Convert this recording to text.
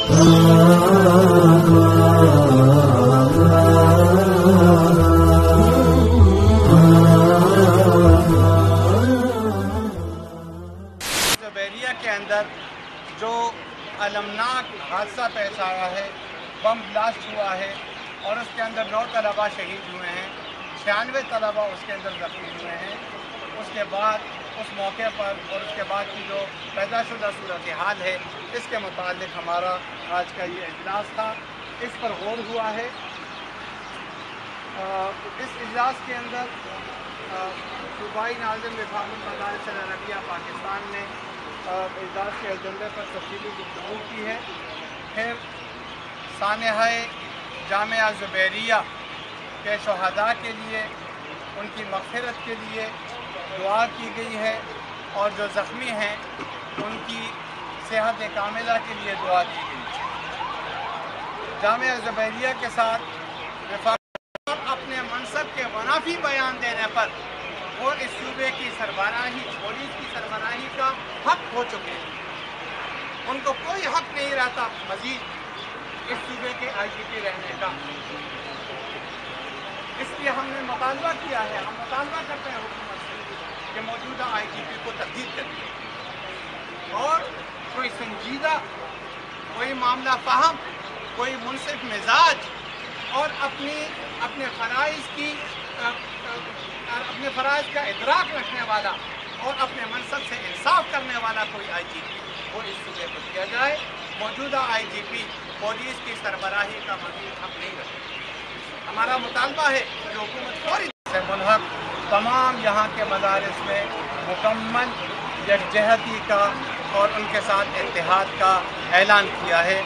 ज़ुबैरिया के अंदर जो अलमनाक हादसा पेश आया है, बम ब्लास्ट हुआ है और उसके अंदर 9 तलबा शहीद हुए हैं, 96 तलबा उसके अंदर ज़ख्मी हुए हैं। उसके बाद उस मौके पर और उसके बाद की जो पैदाशुदा सूरत हाल है, इसके मुतालिक हमारा आज का ये इजलास था। इस पर गौर हुआ है। इस इजलास के अंदर सूबाई नाज़िम रिफाहुल मदारिस अल अरबिया पाकिस्तान ने इजलास के एजेंडे पर तफसीली गुफ्तगू की है। फिर सानहाए जामिया ज़ुबैरिया के शहादा के लिए उनकी मग़फ़िरत के लिए दुआ की गई है और जो ज़ख्मी हैं उनकी सेहत कामिला के लिए दुआ की गई है। जामिया ज़ुबैरिया के साथ अपने मनसब के मुनाफी बयान देने पर वो इस सूबे की सरबराही, पुलिस की सरबराही का हक हो चुके हैं। उनको कोई हक नहीं रहता मजीद इस सूबे के IGP रहने का। इसलिए हमने मुतालबा किया है, हम मुतालबा करते हैं हुकूमत से कि मौजूदा IGP को तब्दील करें और कोई संजीदा, कोई मामला फ़हम, कोई मुनसिफ मिजाज और अपने फ़राइज़ का इदराक रखने वाला और अपने मनसब से इंसाफ करने वाला कोई IGP वो इस सूबे को दिया जाए। मौजूदा IGP पुलिस की सरबराही का मज़ीद हक नहीं रखते। हमारा मुतालबा है कि हुकूमत फौरी से मुल्हक तमाम यहाँ के मदारिस में मुकम्मल यकजहती का और उनके साथ इत्तेहाद का ऐलान किया है।